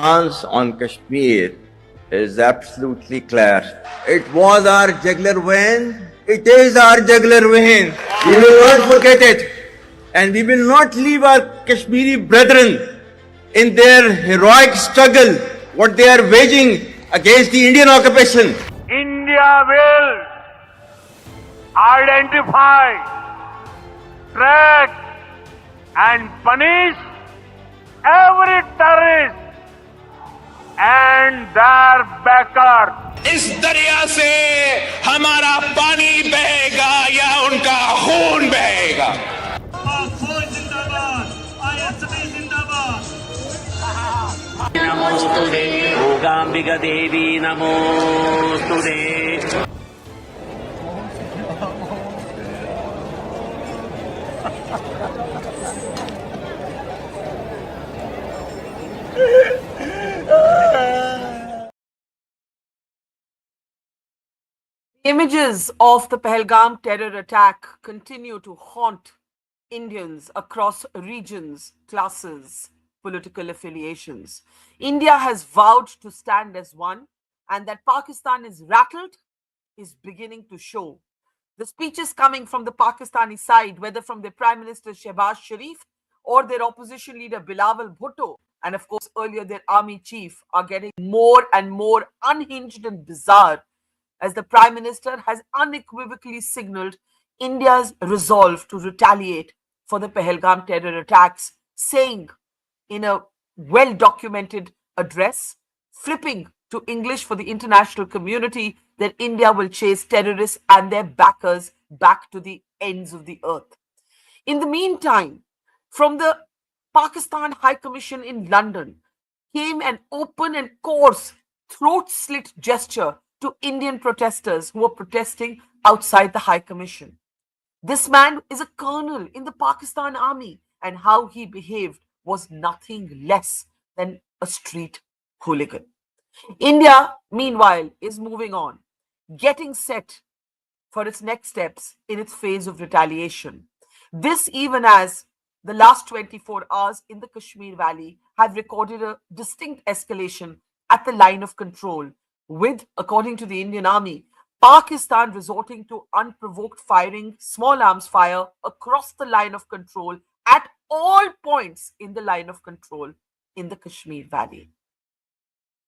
stance on Kashmir is absolutely clear. It was our jugular vein. It is our jugular vein. We will not forget it. And we will not leave our Kashmiri brethren in their heroic struggle, what they are waging against the Indian occupation. India will identify, track and punish every terrorist and their backer. इस दरिया से हमारा पानी बहेगा या उनका खून बहेगा। नमोस्तुते भोगाम्बिका देवी नमोस्तुते। Images of the Pahalgam terror attack continue to haunt Indians across regions, classes, political affiliations. India has vowed to stand as one, and that Pakistan is rattled is beginning to show. The speeches coming from the Pakistani side, whether from their Prime Minister Shehbaz Sharif or their opposition leader Bilawal Bhutto, and of course earlier their army chief, are getting more and more unhinged and bizarre, as the Prime Minister has unequivocally signaled India's resolve to retaliate for the Pahalgam terror attacks, saying in a well-documented address, flipping to English for the international community, that India will chase terrorists and their backers back to the ends of the earth. In the meantime, from the Pakistan High Commission in London came an open and coarse throat-slit gesture to Indian protesters who were protesting outside the High Commission. This man is a colonel in the Pakistan army, and how he behaved was nothing less than a street hooligan. India, meanwhile, is moving on, getting set for its next steps in its phase of retaliation. This even as the last 24 hours in the Kashmir Valley have recorded a distinct escalation at the line of control, with, according to the Indian Army, Pakistan resorting to unprovoked firing, small arms fire across the line of control at all points in the line of control in the Kashmir Valley.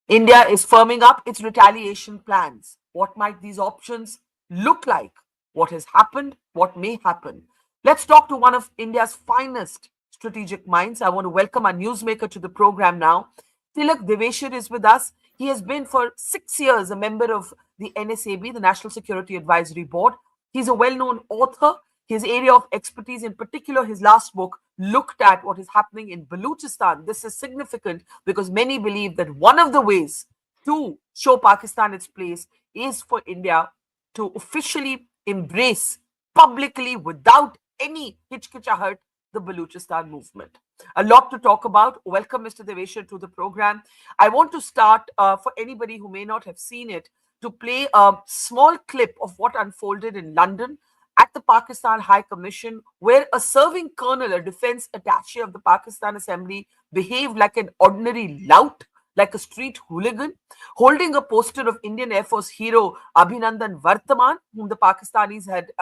India is firming up its retaliation plans. What might these options look like? What has happened? What may happen? Let's talk to one of India's finest strategic minds. I want to welcome our newsmaker to the program now. Tilak Deveshir is with us. He has been for 6 years a member of the NSAB, the National Security Advisory Board. He's a well-known author. His area of expertise, in particular, his last book, looked at what is happening in Baluchistan. This is significant because many believe that one of the ways to show Pakistan its place is for India to officially embrace publicly, without any hitchkichahat, the Baluchistan movement. A lot to talk about. Welcome, Mr. Deveshir, to the program. I want to start, for anybody who may not have seen it, to play a small clip of what unfolded in London at the Pakistan High Commission, where a serving colonel, a defense attaché of the Pakistan Assembly, behaved like an ordinary lout, like a street hooligan, holding a poster of Indian Air Force hero Abhinandan Vartaman, whom the Pakistanis had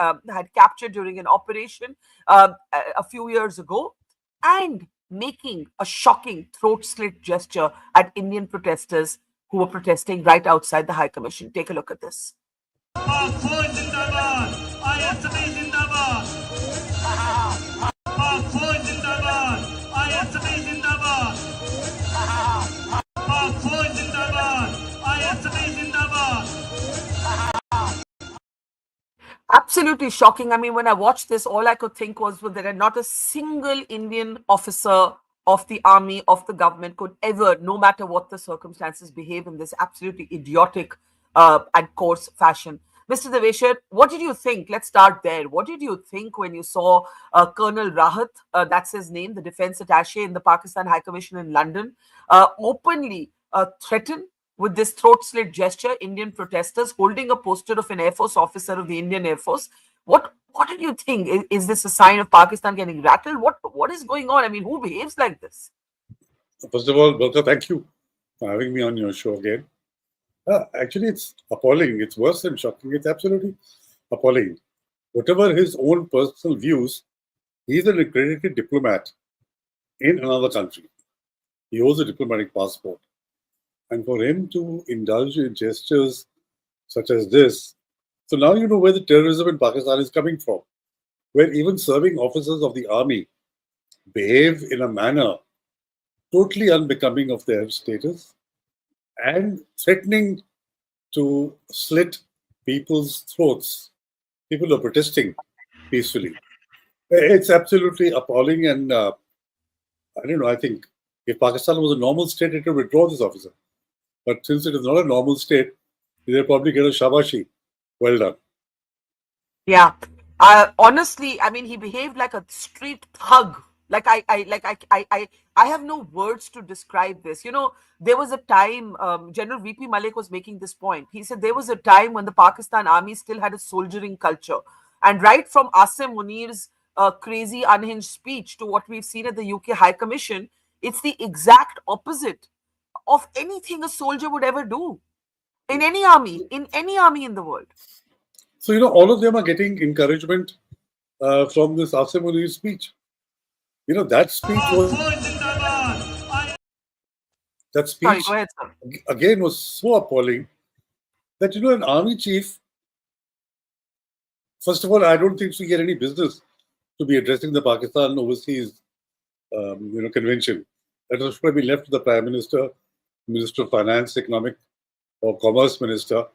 captured during an operation a few years ago, and making a shocking throat-slit gesture at Indian protesters who were protesting right outside the High Commission. Take a look at this. Absolutely shocking. I mean, when I watched this, all I could think was that not a single Indian officer of the army, of the government, could ever, no matter what the circumstances, behave in this absolutely idiotic and coarse fashion. Mr. Deveshir, what did you think? Let's start there. What did you think when you saw Colonel Rahat, that's his name, the defense attaché in the Pakistan High Commission in London, openly threaten with this throat-slit gesture Indian protesters, holding a poster of an Air Force officer of the Indian Air Force? What did you think? Is this a sign of Pakistan getting rattled? What is going on? I mean, who behaves like this? First of all, Barkha, thank you. for having me on your show again. Actually, it's appalling. It's worse than shocking. It's absolutely appalling. Whatever his own personal views, he's an accredited diplomat in another country. He holds a diplomatic passport. And for him to indulge in gestures such as this, so now you know where the terrorism in Pakistan is coming from, where even serving officers of the army behave in a manner totally unbecoming of their status and threatening to slit people's throats. People are protesting peacefully. It's absolutely appalling, and I don't know. I think if Pakistan was a normal state, it would withdraw this officer. But since it is not a normal state, they'll probably get a shabashi. Well done. Yeah. Honestly, I mean, he behaved like a street thug. I have no words to describe this. You know, there was a time, General VP Malik was making this point. He said there was a time when the Pakistan army still had a soldiering culture. And right from Asim Munir's crazy, unhinged speech to what we've seen at the UK High Commission, it's the exact opposite of anything a soldier would ever do in any army in the world. So, you know, all of them are getting encouragement from this Asim Munir's speech. You know, that speech Sorry, go ahead, sir. again was so appalling that, you know, an army chief, first of all, I don't think he had any business to be addressing the Pakistan Overseas Convention. That was probably left to the Prime Minister, Minister of Finance, Economic or Commerce Minister.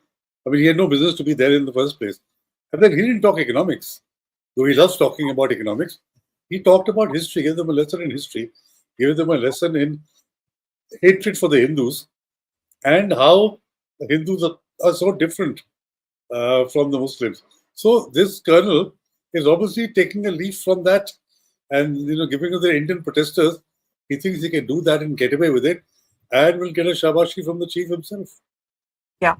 I mean, he had no business to be there in the first place. And then he didn't talk economics, though he loves talking about economics. He talked about history, gave them a lesson in history, gave them a lesson in hatred for the Hindus and how the Hindus are so different from the Muslims. So this colonel is obviously taking a leaf from that and, you know, giving to the Indian protesters. He thinks he can do that and get away with it and will get a shabashi from the chief himself. Yeah,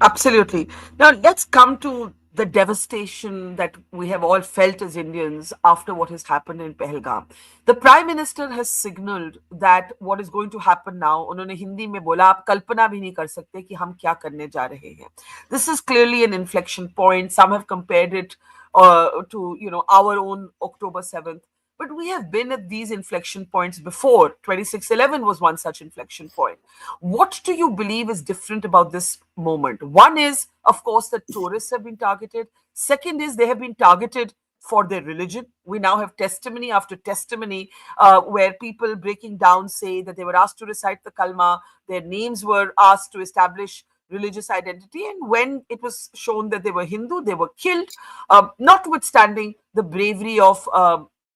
absolutely. Now let's come to the devastation that we have all felt as Indians after what has happened in Pahalgam. The Prime Minister has signaled that what is going to happen now, उन्होंने हिंदी में बोला आप कल्पना भी नहीं कर सकते कि हम क्या करने जा रहे हैं. This is clearly an inflection point. Some have compared it to, you know, our own October 7th. But we have been at these inflection points before. 26/11 was one such inflection point. What do you believe is different about this moment? One is, of course, that tourists have been targeted. Second is they have been targeted for their religion. We now have testimony after testimony where people breaking down say that they were asked to recite the kalma, their names were asked to establish religious identity, and when it was shown that they were Hindu, they were killed, notwithstanding the bravery of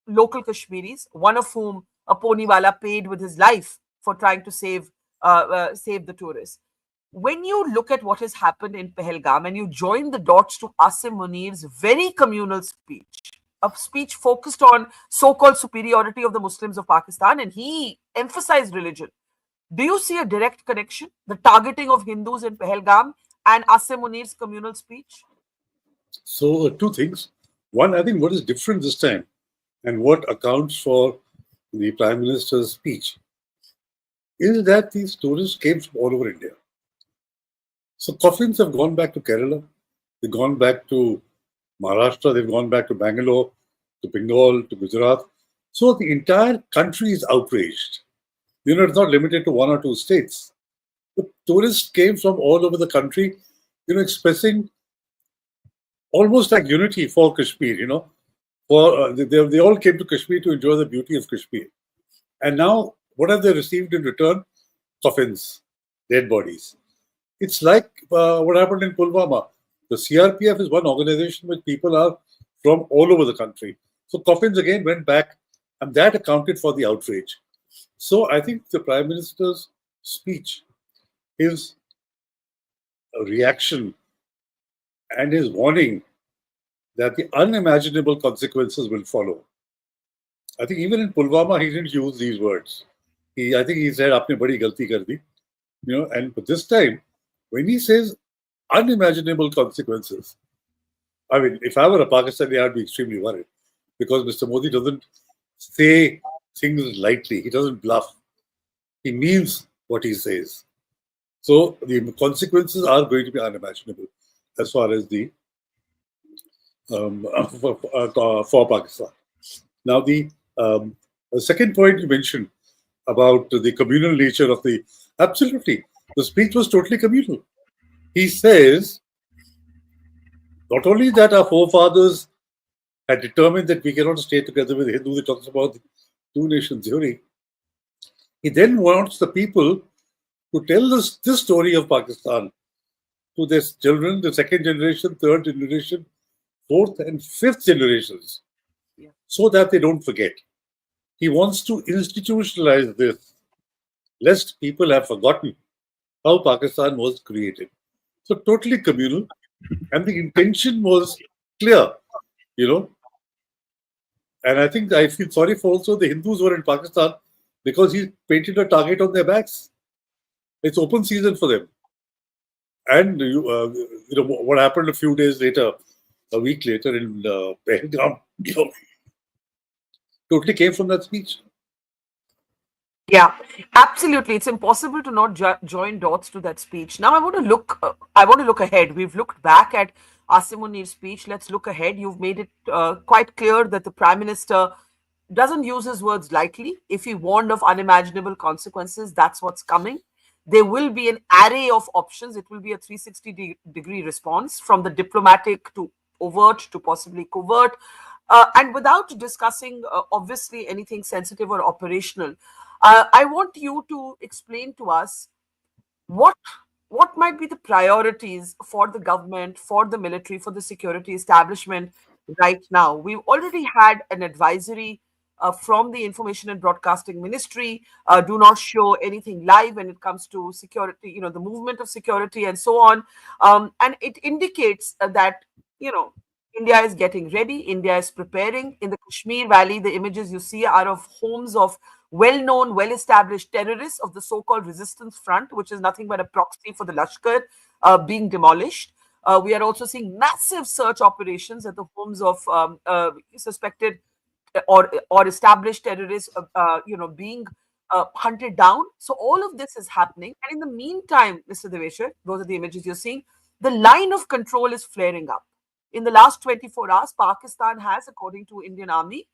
local Kashmiris, one of whom, a Poniwala, paid with his life for trying to save the tourists. When you look at what has happened in Pahalgam and you join the dots to Asim Munir's very communal speech, a speech focused on so-called superiority of the Muslims of Pakistan, and he emphasized religion. Do you see a direct connection, the targeting of Hindus in Pahalgam and Asim Munir's communal speech? So, two things. One, I think what is different this time and what accounts for the Prime Minister's speech is that these tourists came from all over India. So coffins have gone back to Kerala, they've gone back to Maharashtra, they've gone back to Bangalore, to Bengal, to Gujarat. So the entire country is outraged. You know, it's not limited to one or two states. The tourists came from all over the country, you know, expressing almost like unity for Kashmir, you know. They all came to Kashmir to enjoy the beauty of Kashmir. And now, what have they received in return? Coffins, dead bodies. It's like what happened in Pulwama. The CRPF is one organization which people are from all over the country. So coffins again went back, and that accounted for the outrage. So I think the Prime Minister's speech is a reaction and his warning that the unimaginable consequences will follow. I think even in Pulwama, he didn't use these words. I think he said, "Aapne badi galti kar di," you know. And but this time, when he says unimaginable consequences, I mean, if I were a Pakistani, I'd be extremely worried because Mr. Modi doesn't say things lightly. He doesn't bluff. He means what he says. So the consequences are going to be unimaginable as far as the for Pakistan. Now, the second point you mentioned about the communal nature of absolutely, the speech was totally communal. He says not only that our forefathers had determined that we cannot stay together with Hindus, he talks about the two nation theory. He then wants the people to tell us this story of Pakistan to their children, the second generation, third generation, fourth and fifth generations, so that they don't forget. He wants to institutionalize this, lest people have forgotten how Pakistan was created. So totally communal, and the intention was clear, you know. And I think I feel sorry for also the Hindus who are in Pakistan because he painted a target on their backs. It's open season for them. And you know what happened a few days later, a week later in Pahalgam, totally came from that speech. Yeah, absolutely. It's impossible to not join dots to that speech. Now, I want to look. I want to look ahead. We've looked back at Asim Munir's speech. Let's look ahead. You've made it quite clear that the Prime Minister doesn't use his words lightly. If he warned of unimaginable consequences, that's what's coming. There will be an array of options. It will be a 360-degree response from the diplomatic to overt to possibly covert. And without discussing, obviously, anything sensitive or operational, I want you to explain to us what might be the priorities for the government, for the military, for the security establishment right now. We've already had an advisory from the Information and Broadcasting Ministry, do not show anything live when it comes to security, the movement of security and so on. And it indicates that, India is getting ready. India is preparing. In the Kashmir Valley, the images you see are of homes of well-known, well-established terrorists of the so-called Resistance Front, which is nothing but a proxy for the Lashkar, being demolished. We are also seeing massive search operations at the homes of suspected or established terrorists, being hunted down. So all of this is happening. And in the meantime, Mr. Deveshwar, those are the images you're seeing, the line of control is flaring up. In the last 24 hours, Pakistan has, according to Indian Army,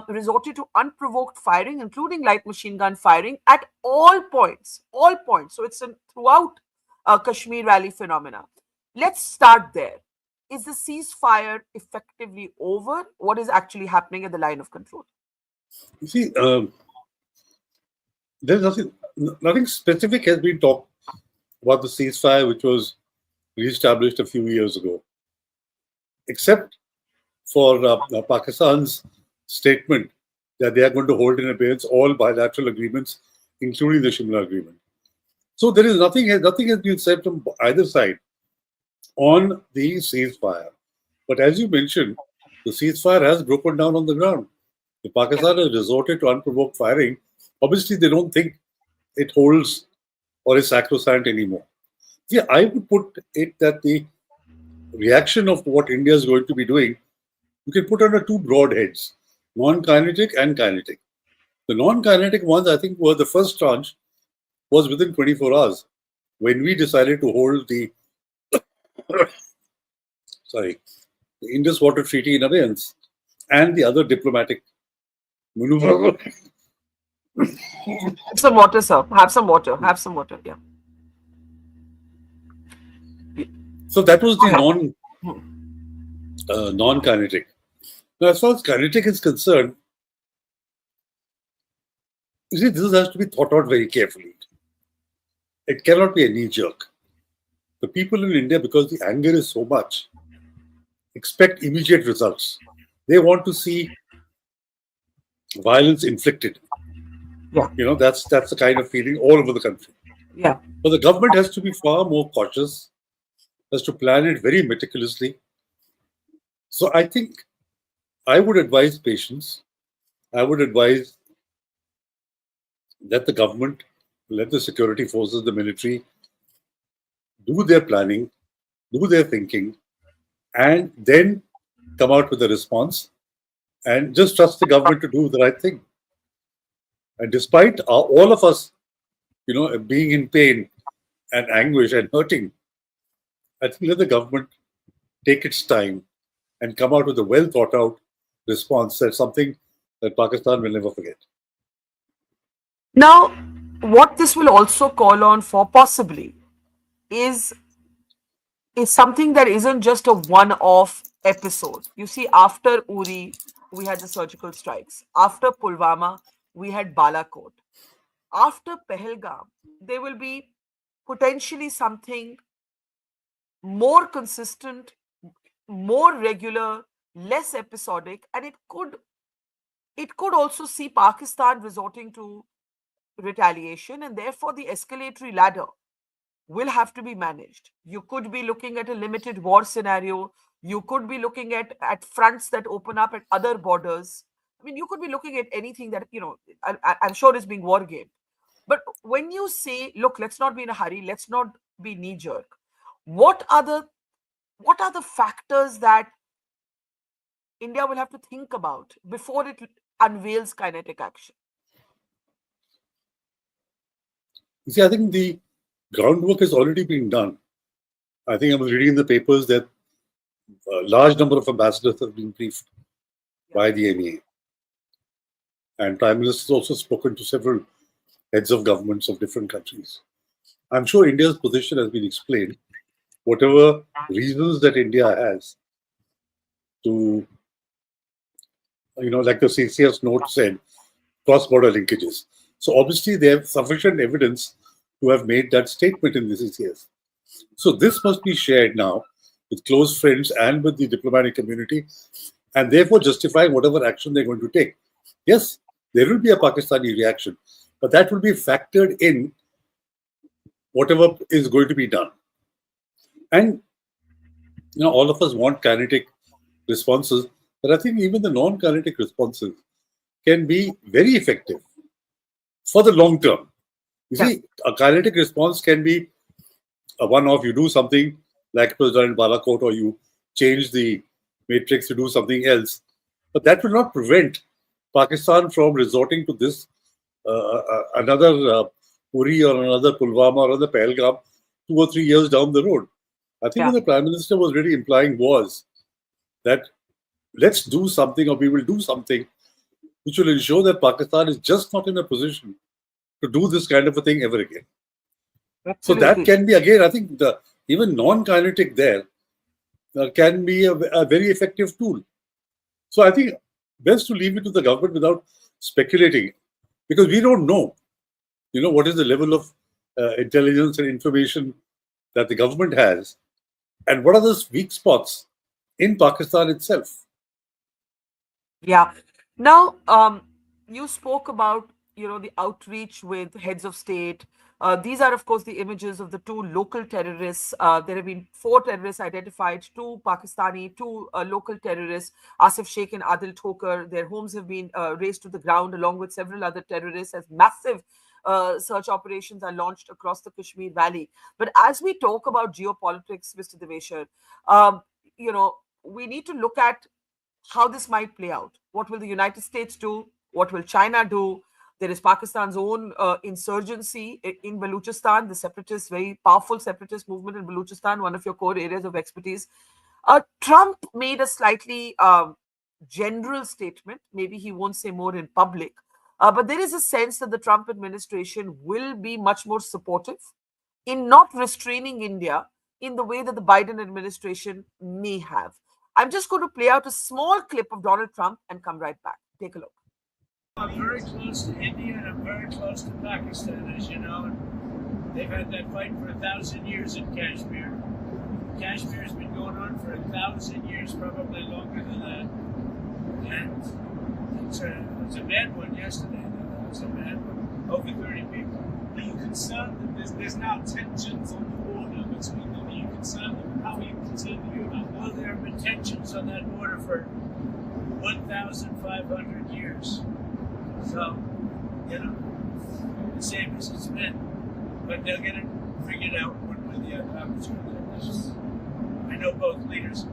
resorted to unprovoked firing, including light machine gun firing at all points. All points. So it's a throughout Kashmir Valley phenomena. Let's start there. Is the ceasefire effectively over? What is actually happening at the line of control? You see, there's nothing specific has been talked about the ceasefire, which was re-established a few years ago, except for Pakistan's statement that they are going to hold in abeyance all bilateral agreements, including the Shimla Agreement. So there is nothing has been said from either side on the ceasefire. But as you mentioned, the ceasefire has broken down on the ground. The Pakistan has resorted to unprovoked firing. Obviously, they don't think it holds or is sacrosanct anymore. See, I would put it that the reaction of what India is going to be doing, you can put under two broad heads, non-kinetic and kinetic. The non-kinetic ones, I think, were the first tranche was within 24 hours when we decided to hold the Indus Waters Treaty in abeyance and the other diplomatic maneuver. Have some water, sir. Have some water. Have some water. Yeah. So that was the non-kinetic. Now, as far as kinetic is concerned, you see, this has to be thought out very carefully. It cannot be a knee-jerk. The people in India, because the anger is so much, expect immediate results. They want to see violence inflicted. Yeah. That's the kind of feeling all over the country. Yeah. But the government has to be far more cautious, has to plan it very meticulously. So I think I would advise patience. I would advise that the government, let the security forces, the military, do their planning, do their thinking, and then come out with a response and just trust the government to do the right thing. And despite all of us, being in pain and anguish and hurting, I think let the government take its time and come out with a well thought out response. That's something that Pakistan will never forget. Now, what this will also call on for possibly is something that isn't just a one-off episode. You see, after Uri, we had the surgical strikes. After Pulwama, we had Balakot. After Pahalgam, there will be potentially something more consistent, more regular, less episodic, and it could also see Pakistan resorting to retaliation, and therefore the escalatory ladder will have to be managed. You could be looking at a limited war scenario. You could be looking at fronts that open up at other borders. I mean, you could be looking at anything that, I'm sure is being war gamed. But when you say, look, let's not be in a hurry, let's not be knee jerk, what are the factors that India will have to think about before it unveils kinetic action? You see, I think the groundwork has already been done. I think I was reading in the papers that a large number of ambassadors have been briefed by the MEA. And Prime Minister has also spoken to several heads of governments of different countries. I'm sure India's position has been explained. Whatever reasons that India has to, like the CCS note said, cross-border linkages. So obviously they have sufficient evidence to have made that statement in the CCS. So this must be shared now with close friends and with the diplomatic community, and therefore justifying whatever action they're going to take. Yes, there will be a Pakistani reaction, but that will be factored in whatever is going to be done. And all of us want kinetic responses, but I think even the non-kinetic responses can be very effective for the long term. You see, a kinetic response can be a one-off. You do something like it was done in Balakot, or you change the matrix to do something else. But that will not prevent Pakistan from resorting to this another Uri or another Pulwama or another Pahalgam 2 or 3 years down the road. I think what the Prime Minister was really implying was that let's do something, or we will do something which will ensure that Pakistan is just not in a position to do this kind of a thing ever again. Absolutely. So that can be, again, I think even non-kinetic there can be a very effective tool. So I think best to leave it to the government without speculating, because we don't know, what is the level of intelligence and information that the government has, and what are those weak spots in Pakistan itself. Yeah. Now, you spoke about, the outreach with heads of state. These are, of course, the images of the 2 local terrorists. There have been 4 terrorists identified, 2 Pakistani, 2 local terrorists, Asif Sheikh and Adil Thokar. Their homes have been razed to the ground along with several other terrorists, as massive search operations are launched across the Kashmir Valley. But as we talk about geopolitics, Mr. Deveshar, we need to look at how this might play out. What will the United States do? What will China do? There is Pakistan's own insurgency in Balochistan, the separatist, very powerful separatist movement in Balochistan, one of your core areas of expertise. Trump made a slightly general statement. Maybe he won't say more in public. But there is a sense that the Trump administration will be much more supportive in not restraining India in the way that the Biden administration may have. I'm just going to play out a small clip of Donald Trump and come right back. Take a look. I'm very close to India and I'm very close to Pakistan, as you know. And they've had that fight for 1,000 years in Kashmir. Kashmir's been going on for 1,000 years, probably longer than that. And it's a bad one yesterday. It's a bad one. Over 30 people. Are you concerned that there's now tensions on the border between them? Are you concerned? How are you concerned about that? Well, there have been tensions on that border for 1,500 years. So, the same as it's been. But they'll get it figured out one way or the other. I know both leaders.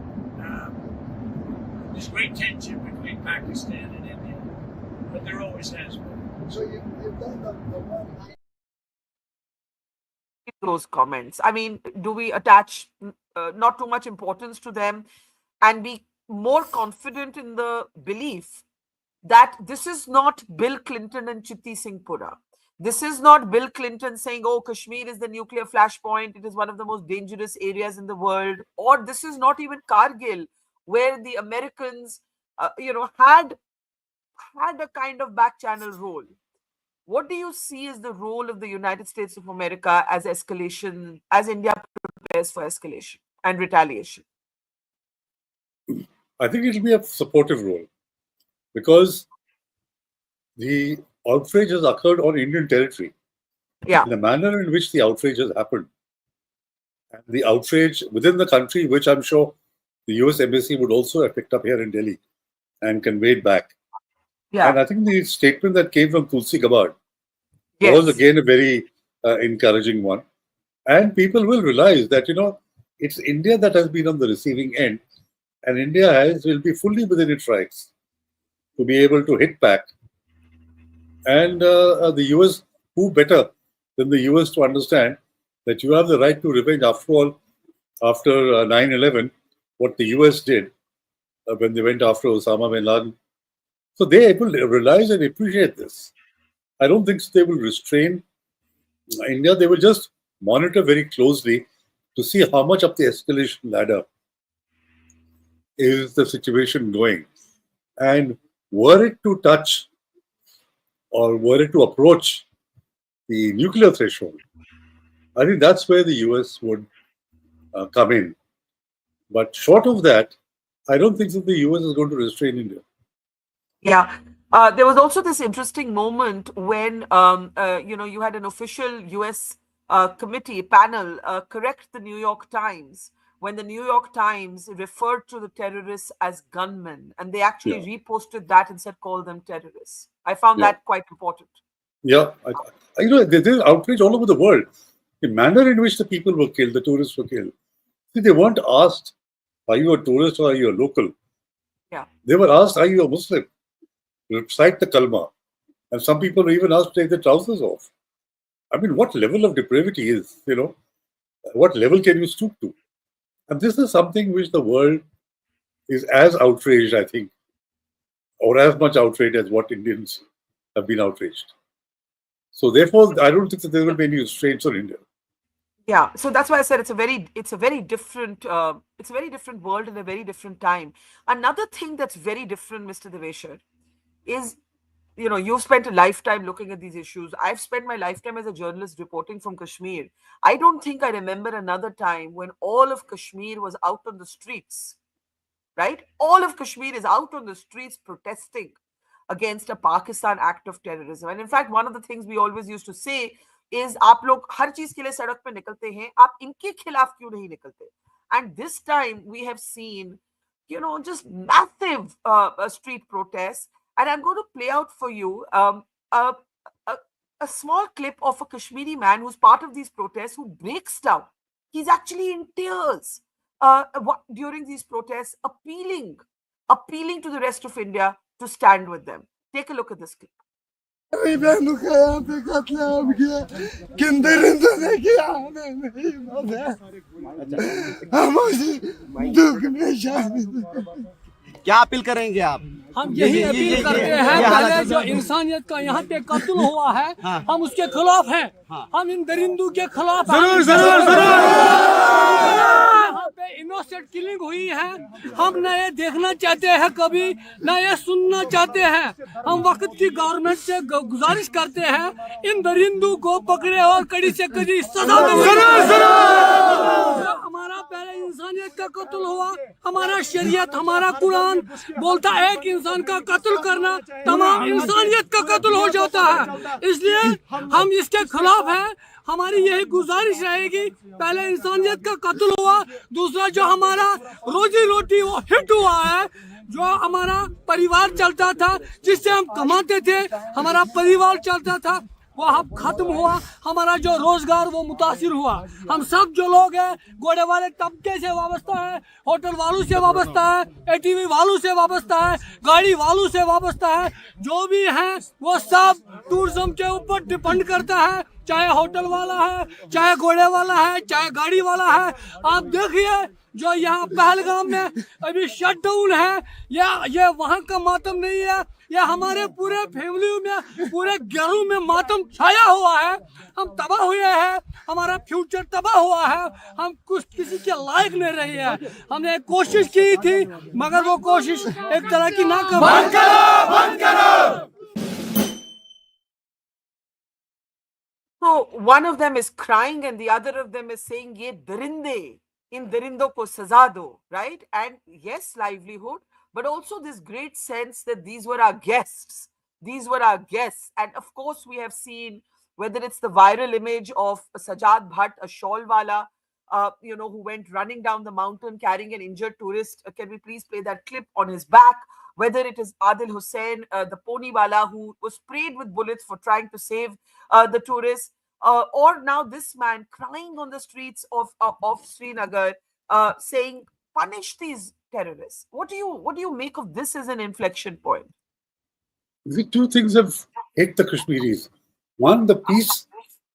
There's great tension between Pakistan and India, but there always has been. So you've done the one. those comments? I mean, do we attach not too much importance to them and be more confident in the belief that this is not Bill Clinton and Chitti Singh Pura? This is not Bill Clinton saying, oh, Kashmir is the nuclear flashpoint, it is one of the most dangerous areas in the world. Or this is not even Kargil, where the Americans, had a kind of back channel role. What do you see as the role of the United States of America as escalation, as India prepares for escalation and retaliation? I think it will be a supportive role because the outrage has occurred on Indian territory. Yeah. In the manner in which the outrage has happened, and the outrage within the country, which I'm sure the US Embassy would also have picked up here in Delhi and conveyed back. Yeah. And I think the statement that came from Tulsi Gabbard Yes. was again a very encouraging one. And people will realize that, it's India that has been on the receiving end, and India will be fully within its rights to be able to hit back. And the US, who better than the US to understand that you have the right to revenge? After all, after 9/11, what the US did when they went after Osama bin Laden. So they will realize and appreciate this. I don't think they will restrain India. They will just monitor very closely to see how much up the escalation ladder is the situation going. And were it to touch or were it to approach the nuclear threshold, I think that's where the US would come in. But short of that, I don't think that the US is going to restrain India. Yeah. There was also this interesting moment when, you had an official US committee panel correct the New York Times when the New York Times referred to the terrorists as gunmen, and they actually reposted that and said, call them terrorists. I found that quite important. Yeah. There's outrage all over the world. The manner in which the people were killed, the tourists were killed. See, they weren't asked, are you a tourist or are you a local? Yeah. They were asked, are you a Muslim? Recite the kalma. And some people were even asked to take their trousers off. I mean, what level of depravity is, what level can you stoop to? And this is something which the world is as outraged, I think, or as much outraged as what Indians have been outraged. So therefore, I don't think that there will be any restraints on India. Yeah, so that's why I said it's a very different world and a very different time. Another thing that's very different, Mr. Deveshar, is, you've spent a lifetime looking at these issues. I've spent my lifetime as a journalist reporting from Kashmir. I don't think I remember another time when all of Kashmir was out on the streets, right? All of Kashmir is out on the streets protesting against a Pakistan act of terrorism. And in fact, one of the things we always used to say is, आप लोग हर चीज के लिए सड़क पे निकलते हैं, आप इनके खिलाफ क्यों नहीं निकलते? And this time we have seen, just massive street protests. And I'm going to play out for you a small clip of a Kashmiri man who's part of these protests who breaks down. He's actually in tears during these protests, appealing to the rest of India to stand with them. Take a look at this clip. मेरी बहनों का यहाँ पे कत्ल आम किया, किंदरिंदो ने किया, हमें नहीं पता। हम उसी दुख में शामिल हैं। क्या अपील करेंगे आप? हम यही अपील करते हैं, पहले जो इंसानियत का यहाँ पे कत्ल हुआ है, हम उसके खिलाफ हैं, हम इन दरिंदों के खिलाफ हैं। यहाँ पे इनोसेंट किलिंग हुई है, हम न ये देखना चाहते हैं कभी, न ये सुनना चाहते हैं। हम वक्त की गवर्नमेंट से गुजारिश करते हैं, इन दरिंदों को पकड़े और कड़ी से कड़ी सजा दें। हमारा पहले इंसानियत का कत्ल हुआ, हमारा शरीयत, हमारा कुरान बोलता है कि इंसान का कत्ल करना तमाम इंसानियत का कत्ल हो जाता है। इसलिए हम इसके खिलाफ हैं। हमारी यही गुजारिश रहेगी, पहले इंसानियत का कत्ल हुआ, दूसरा जो हमारा रोजी रोटी वो हिट हुआ है, जो हमारा परिवार चलता था, जिससे हम कमाते थे, हमारा परिवार चलता था, वो अब खत्म हुआ। हमारा जो रोजगार वो मुतासिर हुआ। हम सब जो लोग हैं, घोड़े वाले तबके से वाबस्ता है, होटल वालों से वाबस्ता है, एटीवी वालों से वाबस्ता है, गाड़ी वालों से वाबस्ता है, जो भी हैं वो सब टूरिज्म के ऊपर डिपेंड करता है। चाहे होटल वाला है, चाहे घोड़े वाला है, चाहे गाड़ी वाला है। आप देखिए जो यहाँ पहलगाम में अभी शटडाउन है, ये वहाँ का मातम नहीं है, ये हमारे पूरे फैमिली में, पूरे घरों में मातम छाया हुआ है। हम तबाह हुए हैं, हमारा फ्यूचर तबाह हुआ है, हम कुछ किसी के लायक नहीं रहे हैं। हमने कोशिश की थी मगर वो कोशिश एक तरह की नाकाम। बंद करो, बंद करो। So one of them is crying and the other of them is saying, "Ye darinde, in darindo ko saza do," right? And yes, livelihood, but also this great sense that these were our guests. These were our guests. And of course, we have seen whether it's the viral image of Sajad Bhatt, a shawl wala, who went running down the mountain carrying an injured tourist. Can we please play that clip on his back? Whether it is Adil Hussain, the pony wala who was sprayed with bullets for trying to save the tourists, or now this man crying on the streets of Srinagar, saying, "Punish these terrorists." What do you make of this as an inflection point? The two things have hit the Kashmiris. One, the peace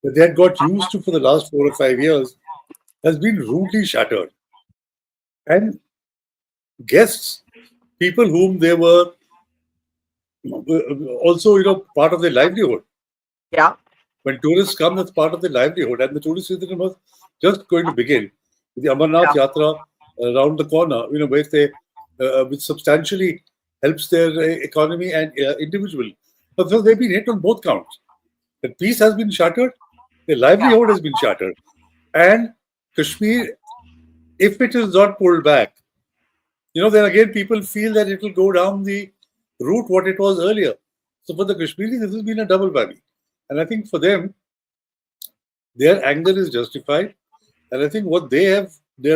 that they had got used to for the last 4 or 5 years has been rudely shattered. And guests, people whom they were also, part of their livelihood. Yeah. When tourists come, that's part of their livelihood. And the tourist season was just going to begin. The Amarnath Yatra around the corner, which substantially helps their economy and individual. But so they've been hit on both counts. The peace has been shattered, their livelihood has been shattered. And Kashmir, if it is not pulled back, then again people feel that it will go down the route what it was earlier. So for the Kashmiris, this has been a double whammy. And I think for them, their anger is justified. And I think what they are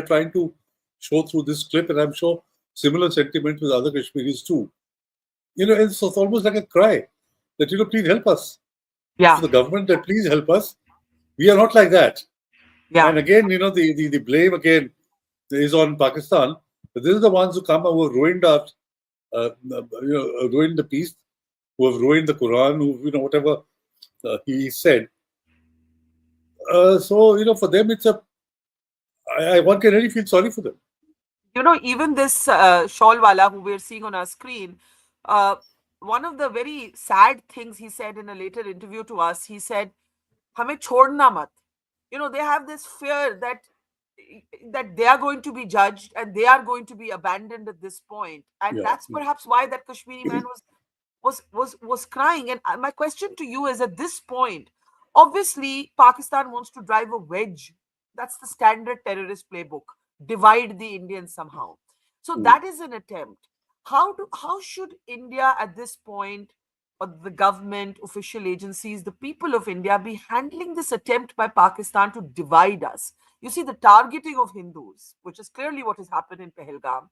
trying to show through this clip, and I'm sure similar sentiment with other Kashmiris too. It's almost like a cry that, please help us. Yeah. For the government, that please help us. We are not like that. Yeah. And again, the blame again is on Pakistan. But this is the ones who come and who have ruined ruined the peace, who have ruined the Quran, who, whatever he said. So, for them, it's one can really feel sorry for them. Even this shawlwala who we're seeing on our screen, one of the very sad things he said in a later interview to us, he said, "Hame chhodna mat." They have this fear that they are going to be judged and they are going to be abandoned at this point. And that's perhaps why that Kashmiri man was crying. And my question to you is, at this point, obviously Pakistan wants to drive a wedge. That's the standard terrorist playbook. Divide the Indians somehow. So that is an attempt. How should India at this point, or the government, official agencies, the people of India, be handling this attempt by Pakistan to divide us? You see, the targeting of Hindus, which is clearly what has happened in Pahalgam,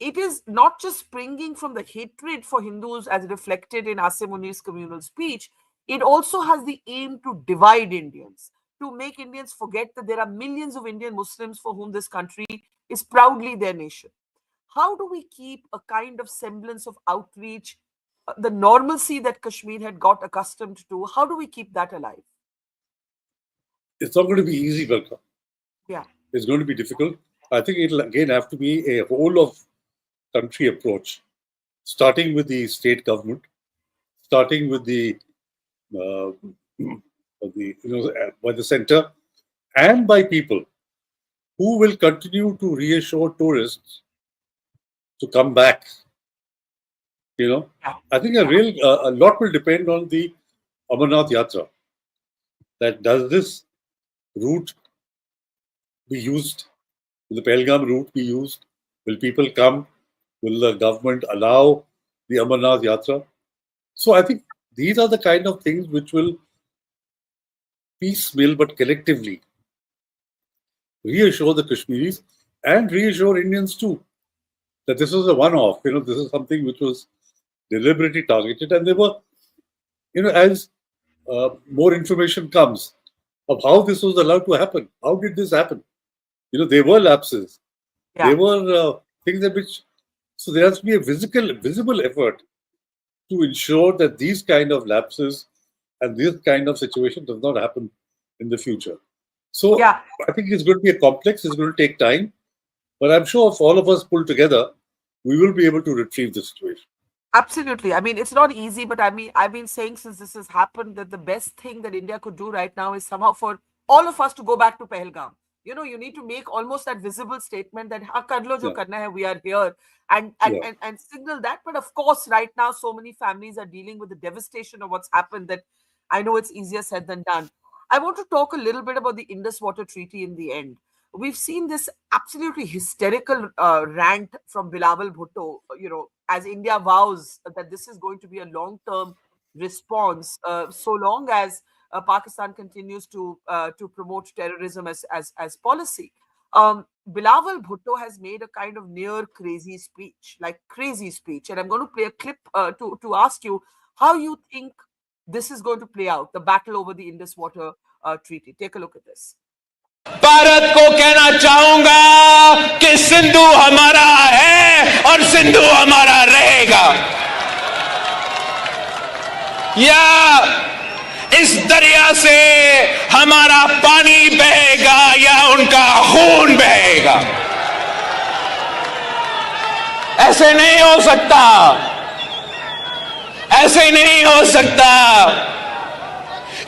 it is not just springing from the hatred for Hindus as reflected in Asim Munir's communal speech. It also has the aim to divide Indians, to make Indians forget that there are millions of Indian Muslims for whom this country is proudly their nation. How do we keep a kind of semblance of outreach, the normalcy that Kashmir had got accustomed to? How do we keep that alive? It's not going to be easy, Barkha. Yeah. It's going to be difficult. I think it'll again have to be a whole of country approach, starting with the state government, starting with by the center, and by people who will continue to reassure tourists to come back. I think a lot will depend on the Amarnath Yatra. That does this route be used? Will the Pahalgam route be used? Will people come? Will the government allow the Amarnath Yatra? So I think these are the kind of things which will piecemeal but collectively reassure the Kashmiris and reassure Indians too that this was a one-off. This is something which was deliberately targeted, and there were, as more information comes of how this was allowed to happen. How did this happen? There were lapses. Yeah. There were things that which. So there has to be a visible effort to ensure that these kind of lapses and this kind of situation does not happen in the future. So Yeah. I think it's going to be a complex, it's going to take time, but I'm sure if all of us pull together, we will be able to retrieve the situation. Absolutely. I mean, it's not easy, but I mean, I've been saying since this has happened that the best thing that India could do right now is somehow for all of us to go back to Pahalgam. You know, you need to make almost that visible statement that "Ha, kar lo jo Yeah. karna hai, we are here," and signal that. But of course, right now, so many families are dealing with the devastation of what's happened that I know it's easier said than done. I want to talk a little bit about the Indus Water Treaty in the end. We've seen this absolutely hysterical rant from Bilawal Bhutto, as India vows that this is going to be a long-term response, so long as Pakistan continues to promote terrorism as policy. Bilawal Bhutto has made a kind of near crazy speech, and I'm going to play a clip to ask you how you think this is going to play out, the battle over the Indus Water Treaty. Take a look at this. Bharat को कहना चाहूंगा कि सिंधु हमारा है और सिंधु हमारा रहेगा। या इस दरिया से हमारा पानी बहेगा या उनका खून बहेगा। ऐसे नहीं हो सकता, ऐसे नहीं हो सकता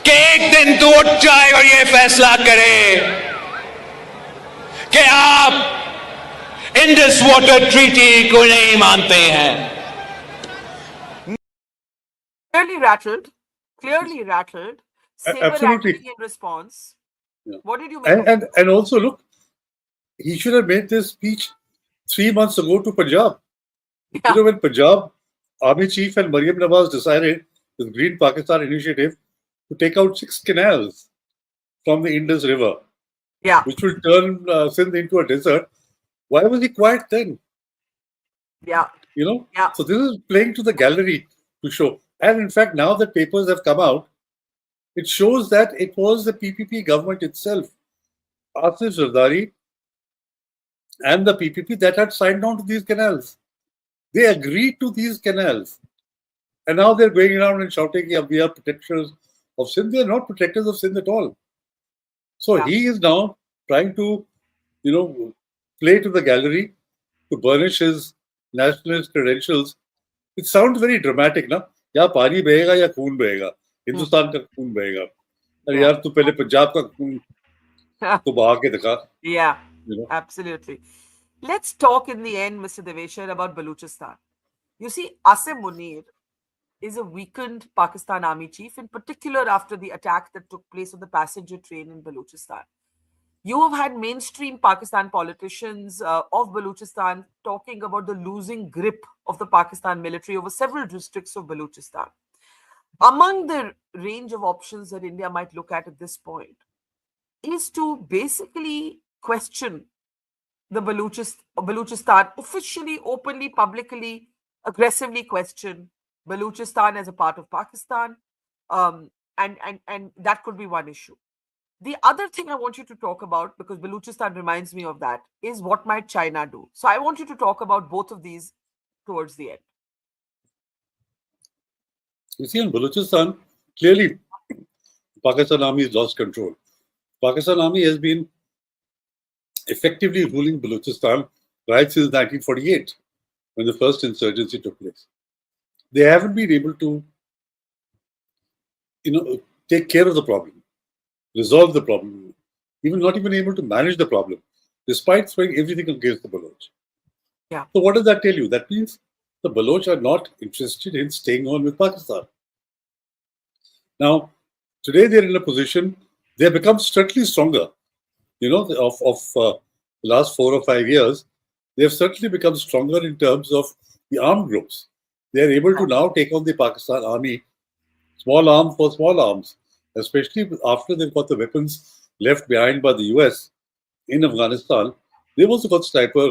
कि एक दिन तू उठ जाए और ये फैसला करे कि आप इंडस वाटर ट्रीटी को नहीं मानते हैं। Clearly rattled. Absolutely. In response. Yeah. What did you make? And also, look, he should have made this speech 3 months ago to Punjab. Yeah. You know, when Punjab Army Chief and Mariam Nawaz decided the Green Pakistan initiative to take out 6 canals from the Indus River, yeah, which will turn Sindh into a desert. Why was he quiet then? Yeah. You know? Yeah. So this is playing to the gallery to show. And in fact, now that papers have come out, it shows that it was the PPP government itself, Asif Zardari and the PPP, that had signed on to these canals. They agreed to these canals. And now they're going around and shouting, yeah, we are protectors of Sindh. They are not protectors of Sindh at all. So Yeah. he is now trying to, play to the gallery to burnish his nationalist credentials. It sounds very dramatic, na? या पानी बहेगा या खून बहेगा, हिंदुस्तान का खून बहेगा। अरे यार, तू पहले पंजाब का खून तो बहा के दिखा। Yeah, absolutely. Let's talk in the end, Mr. Deveshwar, about Baluchistan. You see, Asim Munir is a weakened Pakistan army chief, in particular after the attack that took place on the passenger train in Baluchistan. You have had mainstream Pakistan politicians of Baluchistan talking about the losing grip of the Pakistan military over several districts of Baluchistan. Among the range of options that India might look at this point is to basically question the Baluchistan, officially, openly, publicly, aggressively question Baluchistan as a part of Pakistan, and that could be one issue. The other thing I want you to talk about, because Baluchistan reminds me of that, is what might China do? So I want you to talk about both of these towards the end. You see, in Baluchistan, clearly, Pakistan Army has lost control. Pakistan Army has been effectively ruling Baluchistan right since 1948, when the first insurgency took place. They haven't been able to, take care of the problem, resolve the problem, not even able to manage the problem, despite throwing everything against the Baloch. Yeah. So what does that tell you? That means the Baloch are not interested in staying on with Pakistan. Now, today they're in a position, they've become certainly stronger. Of the last 4 or 5 years, they've certainly become stronger in terms of the armed groups. They're able to now take on the Pakistan army, small arm for small arms, especially after they've got the weapons left behind by the US in Afghanistan. They've also got sniper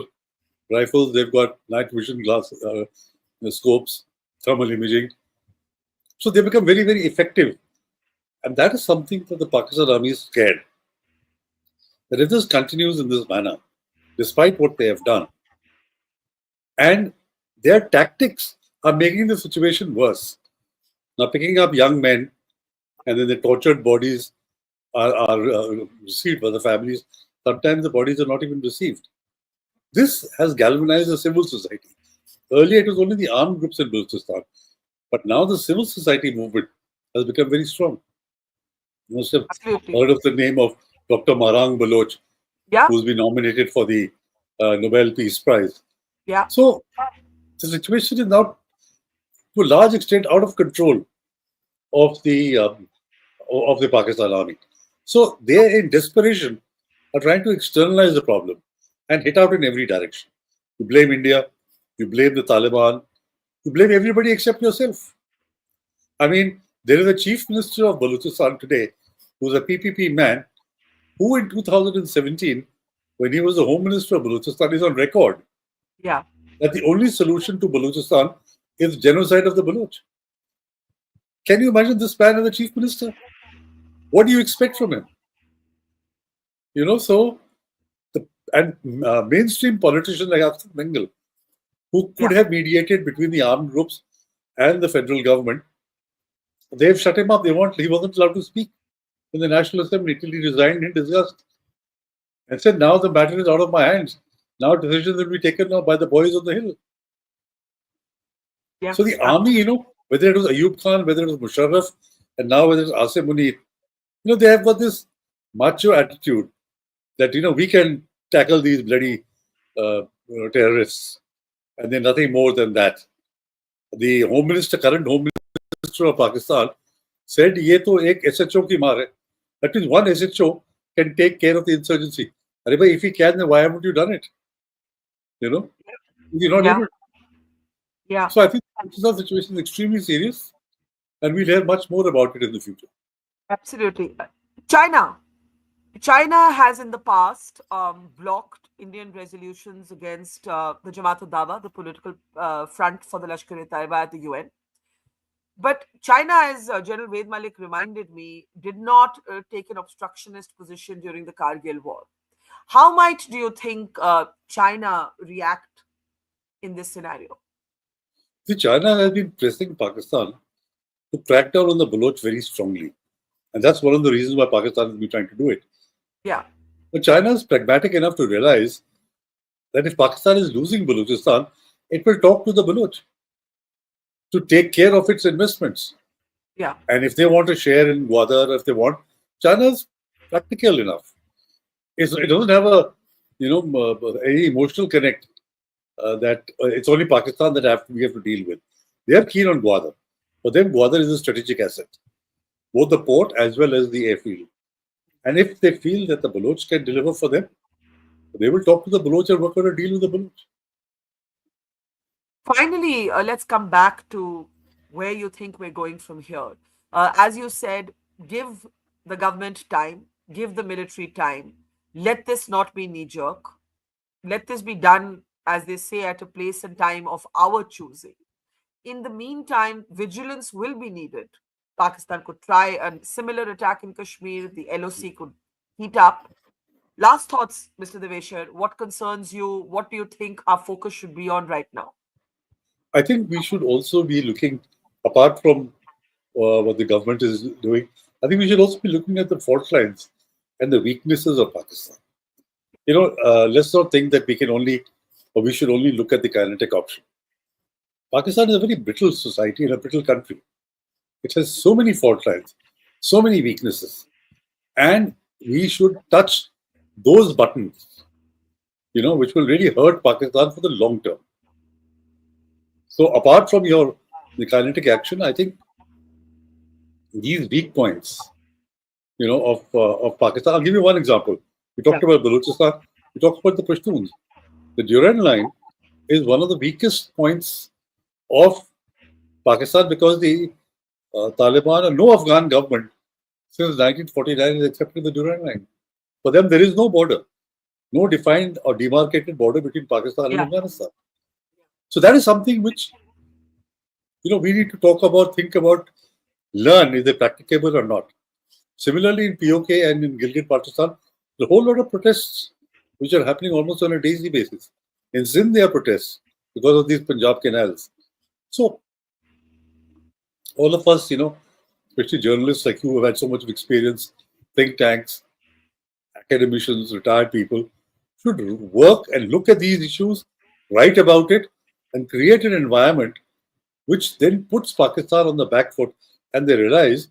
rifles, they've got night vision glass scopes, thermal imaging. So they become very, very effective. And that is something that the Pakistan army is scared. That if this continues in this manner, despite what they have done, and their tactics are making the situation worse. Now, picking up young men and then the tortured bodies are received by the families. Sometimes the bodies are not even received. This has galvanized the civil society. Earlier, it was only the armed groups in Balochistan, but now the civil society movement has become very strong. You must have heard of the name of Dr. Marang Baloch, who's been nominated for the Nobel Peace Prize. Yeah. So the situation is now, to a large extent, out of control of the Pakistan army. So they, in desperation, are trying to externalize the problem and hit out in every direction. You blame India, you blame the Taliban, you blame everybody except yourself. I mean, there is a chief minister of Balochistan today who's a PPP man who in 2017, when he was the home minister of Balochistan, is on record that the only solution to Balochistan is genocide of the Baloch. Can you imagine this man as the chief minister? What do you expect from him? You know, so mainstream politicians like Afsar Bengal, who could have mediated between the armed groups and the federal government, they've shut him up. He wasn't allowed to speak in the National Assembly till he resigned in disgust and said, now the matter is out of my hands. Now decisions will be taken now by the boys on the hill. Yeah. So the army, you know, whether it was Ayub Khan, whether it was Musharraf, and now whether it's Asim Munir, you know, they have got this macho attitude that, you know, we can tackle these bloody terrorists, and then nothing more than that. The current Home Minister of Pakistan, said, "Ye to ek SHO ki maar hai." That means one SHO can take care of the insurgency. If he can, then why haven't you done it? You know, you're not able. Yeah. So I think the situation is extremely serious, and we'll hear much more about it in the future. Absolutely. China has in the past blocked Indian resolutions against the Jamaat-ud-Dawa, the political front for the Lashkar-e-Taiba at the UN. But China, as General Ved Malik reminded me, did not take an obstructionist position during the Kargil war. How might do you think China react in this scenario? See, China has been pressing Pakistan to crack down on the Baloch very strongly. And that's one of the reasons why Pakistan has been trying to do it. Yeah. But China is pragmatic enough to realize that if Pakistan is losing Balochistan, it will talk to the Baloch to take care of its investments. Yeah. And if they want to share in Wagah, if they want, China's practical enough. It doesn't have a, any emotional connect that it's only Pakistan that we have to deal with. They are keen on Gwadar. For them, Gwadar is a strategic asset, both the port as well as the airfield. And if they feel that the Baloch can deliver for them, they will talk to the Baloch and work out a deal with the Baloch. Finally, let's come back to where you think we're going from here. As you said, give the government time, give the military time. Let this not be knee-jerk. Let this be done, as they say, at a place and time of our choosing. In the meantime, vigilance will be needed. Pakistan could try a similar attack in Kashmir. The LOC could heat up. Last thoughts, Mr. Deveshwar. What concerns you? What do you think our focus should be on right now? I think we should also be looking, apart from what the government is doing, I think we should also be looking at the fault lines and the weaknesses of Pakistan. Let's not think that we should only look at the kinetic option. Pakistan is a very brittle society and a brittle country. It has so many fault lines, so many weaknesses. And we should touch those buttons, which will really hurt Pakistan for the long term. So apart from the kinetic action, I think these weak points, of Pakistan. I'll give you one example. We talked about Balochistan. We talked about the Pashtuns. The Durand Line is one of the weakest points of Pakistan because the Taliban, no Afghan government since 1949 has accepted the Durand Line. For them, there is no border, no defined or demarcated border between Pakistan and Afghanistan. So that is something which, we need to talk about, think about, learn is it practicable or not. Similarly, in POK and in Gilgit-Baltistan, the whole lot of protests which are happening almost on a daily basis. In Sindh, there are protests because of these Punjab canals. So, all of us, especially journalists like you who have had so much of experience, think tanks, academicians, retired people, should work and look at these issues, write about it, and create an environment which then puts Pakistan on the back foot, and they realize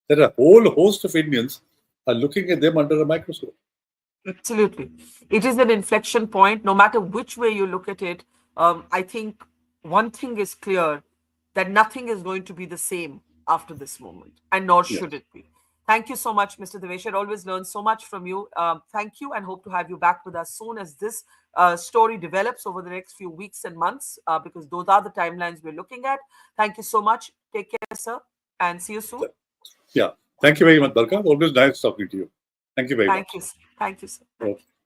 that a whole host of Indians are looking at them under a microscope. Absolutely. It is an inflection point, no matter which way you look at it. I think one thing is clear, that nothing is going to be the same after this moment, and nor should it be. Thank you so much, Mr. Devesh. I always learn so much from you. Thank you, and hope to have you back with us soon as this story develops over the next few weeks and months, because those are the timelines we're looking at. Thank you so much. Take care, sir, and see you soon. Yeah. Thank you very much, Barkha. Always nice talking to you. Thank you very much. Thank you, sir. Thank you.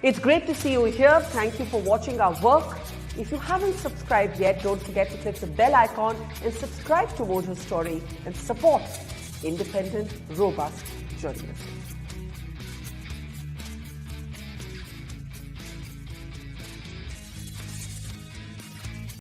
It's great to see you here. Thank you for watching our work. If you haven't subscribed yet, don't forget to click the bell icon and subscribe to Mojo Story and support independent, robust journalism.